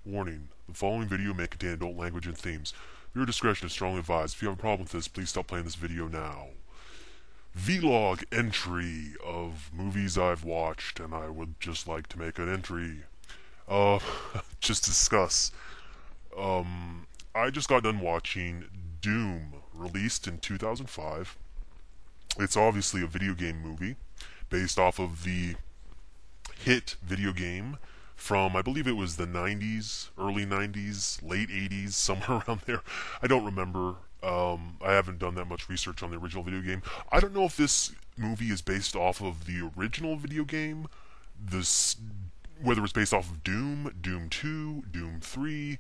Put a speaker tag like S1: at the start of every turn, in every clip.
S1: Warning: the following video may contain adult language and themes. Viewer discretion is strongly advised. If you have a problem with this, please stop playing this video now. Vlog entry of movies I've watched, and I would just like to make an entry. Uh, just discuss. I just got done watching Doom, released in 2005. It's obviously a video game movie, based off of the hit video game from, I believe it was the 90s, early 90s, late 80s, somewhere around there. I don't remember. I haven't done that much research on the original video game. I don't know if this movie is based off of the original video game, whether it's based off of Doom, Doom 2, Doom 3,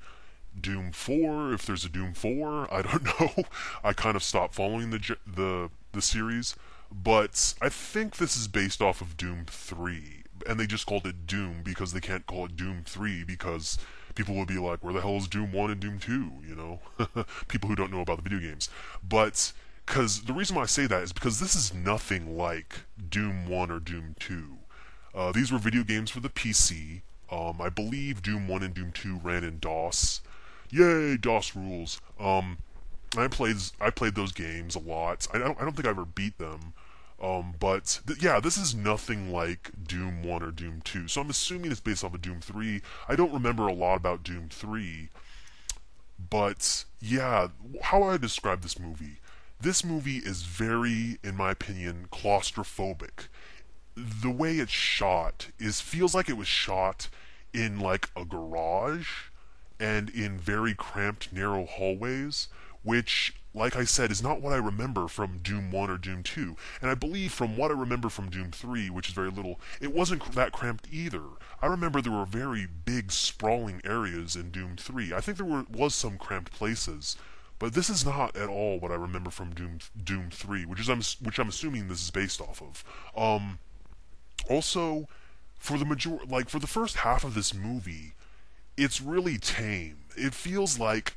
S1: Doom 4, if there's a Doom 4, I don't know. I kind of stopped following the series, but I think this is based off of Doom 3, and they just called it Doom because they can't call it Doom 3 because people would be like, where the hell is Doom 1 and Doom 2, you know? People who don't know about the video games. But, because the reason why I say that is because this is nothing like Doom 1 or Doom 2. These were video games for the PC. I believe Doom 1 and Doom 2 ran in DOS. Yay, DOS rules. I played those games a lot. I don't think I ever beat them. But yeah, this is nothing like Doom 1 or Doom 2. So I'm assuming it's based off of Doom 3. I don't remember a lot about Doom 3. But yeah, how I describe this movie. This movie is very, in my opinion, claustrophobic. The way it's shot feels like it was shot in like a garage and in very cramped, narrow hallways, which, like I said, is not what I remember from Doom 1 or Doom 2. And I believe from what I remember from Doom 3, which is very little, it wasn't that cramped either. I remember there were very big, sprawling areas in Doom 3. I think there was some cramped places, but this is not at all what I remember from Doom 3, which I'm assuming this is based off of. Also, for the first half of this movie, it's really tame. It feels like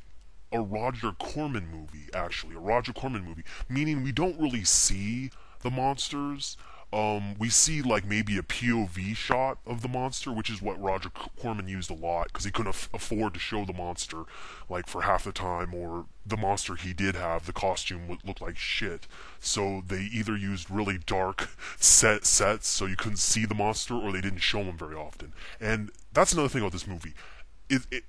S1: a Roger Corman movie, actually. A Roger Corman movie. Meaning we don't really see the monsters. We see like maybe a POV shot of the monster, which is what Roger Corman used a lot, because he couldn't afford to show the monster like for half the time, or the monster he did have, the costume would look like shit. So they either used really dark sets so you couldn't see the monster, or they didn't show him very often. And that's another thing about this movie.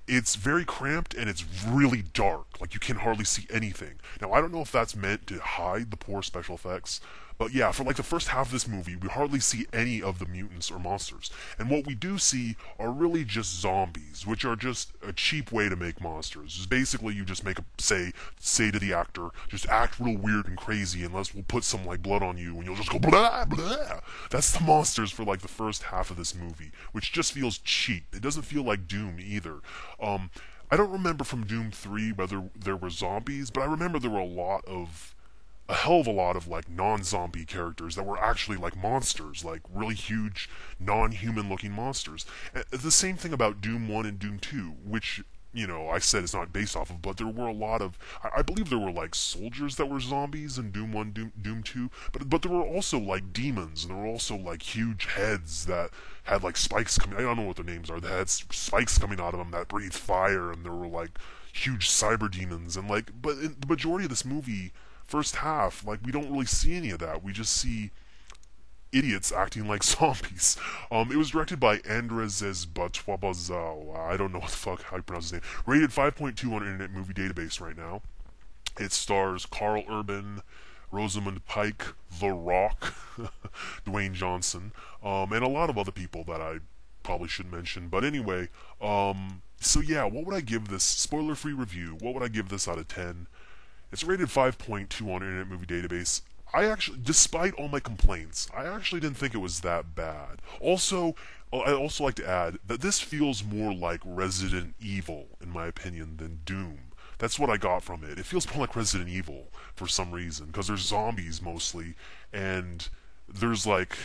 S1: It's very cramped and it's really dark. Like, you can hardly see anything. Now, I don't know if that's meant to hide the poor special effects, but yeah, for like the first half of this movie, we hardly see any of the mutants or monsters. And what we do see are really just zombies, which are just a cheap way to make monsters. Just basically, you just make say to the actor, just act real weird and crazy, unless we'll put some like blood on you, and you'll just go blah blah. That's the monsters for like the first half of this movie, which just feels cheap. It doesn't feel like Doom either. I don't remember from Doom 3 whether there were zombies, but I remember there were a hell of a lot of like non-zombie characters that were actually like monsters, like really huge non-human looking monsters. And the same thing about Doom 1 and Doom 2, which, you know, I said it's not based off of, but there were a lot of, I believe there were like soldiers that were zombies in Doom 1, Doom 2, but there were also like demons, and there were also like huge heads that had like spikes coming, I don't know what their names are, they had spikes coming out of them that breathed fire, and there were like huge cyber demons, and like, but in the majority of this movie, first half, like, we don't really see any of that. We just see idiots acting like zombies. It was directed by Andrzej Batwabazał. I don't know what the fuck how you pronounce his name. Rated 5.2 on Internet Movie Database right now. It stars Karl Urban, Rosamund Pike, The Rock, Dwayne Johnson, and a lot of other people that I probably should mention. But anyway, so yeah, what would I give this spoiler-free review? What would I give this out of 10? It's rated 5.2 on Internet Movie Database. Despite all my complaints, I actually didn't think it was that bad. Also, I'd also like to add that this feels more like Resident Evil, in my opinion, than Doom. That's what I got from it. It feels more like Resident Evil for some reason, because there's zombies mostly, and there's like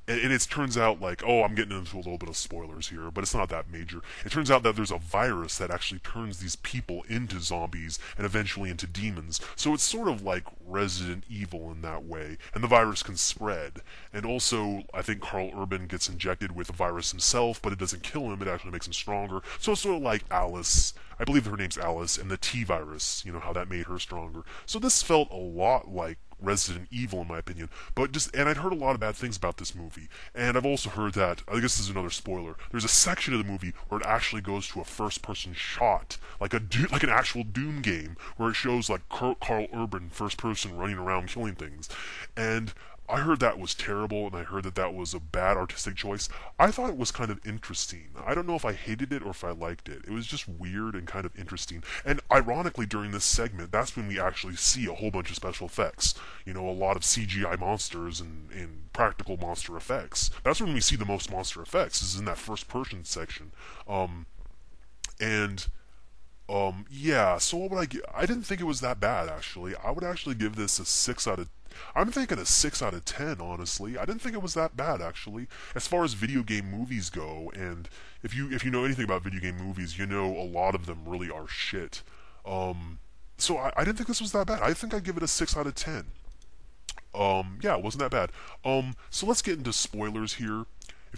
S1: and it turns out like, oh, I'm getting into a little bit of spoilers here, but it's not that major. It turns out that there's a virus that actually turns these people into zombies and eventually into demons. So it's sort of like Resident Evil in that way, and the virus can spread. And also, I think Karl Urban gets injected with the virus himself, but it doesn't kill him, it actually makes him stronger. So it's sort of like Alice. I believe her name's Alice, and the T virus, you know, how that made her stronger. So this felt a lot like Resident Evil in my opinion, but and I'd heard a lot of bad things about this movie, and I've also heard that, I guess this is another spoiler, there's a section of the movie where it actually goes to a first-person shot, like like an actual Doom game, where it shows like Karl Urban first-person running around killing things, and I heard that was terrible, and I heard that that was a bad artistic choice. I thought it was kind of interesting. I don't know if I hated it or if I liked it. It was just weird and kind of interesting. And ironically, during this segment, that's when we actually see a whole bunch of special effects. You know, a lot of CGI monsters and practical monster effects. That's when we see the most monster effects, is in that first-person section. And yeah, so what would I give? I didn't think it was that bad, actually. I would actually give this a 6 out of I'm thinking a 6 out of 10, honestly. I didn't think it was that bad, actually. As far as video game movies go, and if you know anything about video game movies, you know a lot of them really are shit. So I didn't think this was that bad. I think I'd give it a 6 out of 10. Yeah, it wasn't that bad. So let's get into spoilers here.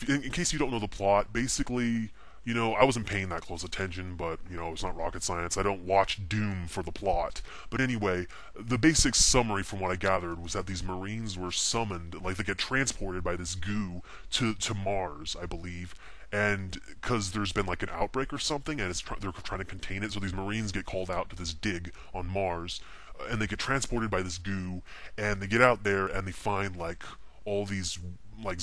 S1: In case you don't know the plot, basically, you know, I wasn't paying that close attention, but, you know, it's not rocket science. I don't watch Doom for the plot. But anyway, the basic summary from what I gathered was that these Marines were summoned, like they get transported by this goo to Mars, I believe. And because there's been like an outbreak or something, and they're trying to contain it, so these Marines get called out to this dig on Mars, and they get transported by this goo, and they get out there and they find like all these like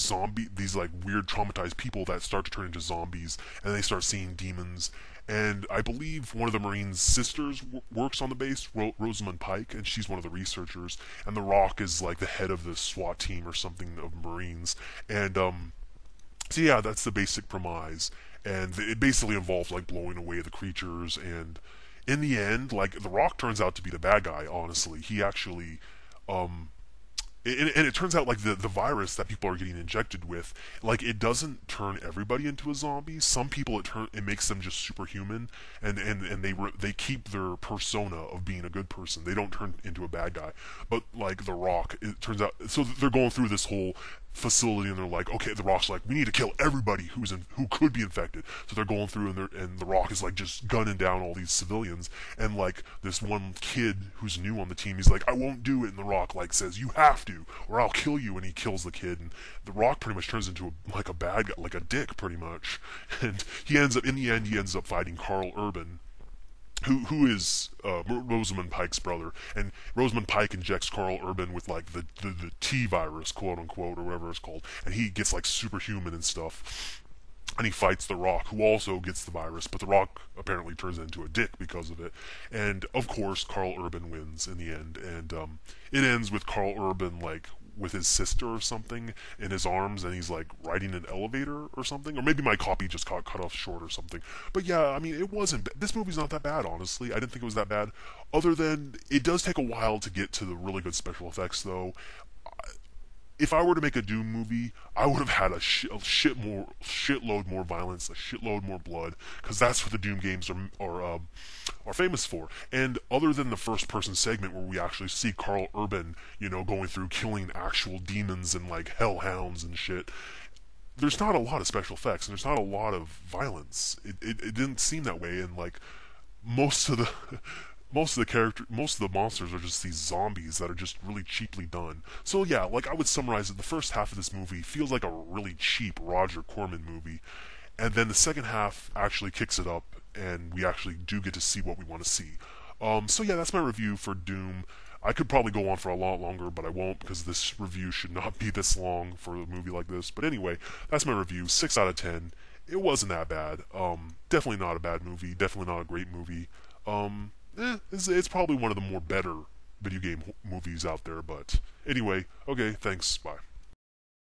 S1: these like weird traumatized people that start to turn into zombies, and they start seeing demons. And I believe one of the Marines' sisters works on the base, Rosamund Pike, and she's one of the researchers. And The Rock is like the head of the SWAT team or something of Marines. And so yeah, that's the basic premise. And it basically involves like blowing away the creatures. And in the end, like The Rock turns out to be the bad guy. Honestly, he actually. And it turns out like the virus that people are getting injected with, like it doesn't turn everybody into a zombie. Some people it makes them just superhuman, and they keep their persona of being a good person. They don't turn into a bad guy. But like The Rock, it turns out, so they're going through this whole facility, and they're like, okay, The Rock's like, we need to kill everybody who could be infected. So they're going through, and The Rock is like just gunning down all these civilians, and like this one kid who's new on the team, he's like, I won't do it, and The Rock like says, you have to, or I'll kill you, and he kills the kid, and The Rock pretty much turns into like a bad guy, like a dick pretty much, and in the end he ends up fighting Karl Urban, who is Rosamund Pike's brother, and Rosamund Pike injects Karl Urban with like the T virus, quote unquote, or whatever it's called, and he gets like superhuman and stuff, and he fights The Rock, who also gets the virus, but The Rock apparently turns into a dick because of it, and of course Karl Urban wins in the end, and it ends with Karl Urban like with his sister or something in his arms, and he's like riding an elevator or something, or maybe my copy just got cut off short or something. But yeah, I mean, it wasn't. This movie's not that bad, honestly. I didn't think it was that bad. Other than it does take a while to get to the really good special effects, though. If I were to make a Doom movie, I would have had a shitload more violence, a shitload more blood, because that's what the Doom games are famous for. And other than the first-person segment where we actually see Karl Urban, you know, going through killing actual demons and like hellhounds and shit, there's not a lot of special effects and there's not a lot of violence. It didn't seem that way, and like most of the most of the monsters are just these zombies that are just really cheaply done. So yeah, like I would summarize it, the first half of this movie feels like a really cheap Roger Corman movie, and then the second half actually kicks it up, and we actually do get to see what we want to see. So yeah, that's my review for Doom. I could probably go on for a lot longer, but I won't, because this review should not be this long for a movie like this. But anyway, that's my review. 6 out of 10. It wasn't that bad. Definitely not a bad movie. Definitely not a great movie. It's probably one of the more better video game movies out there, but anyway, okay, thanks, bye.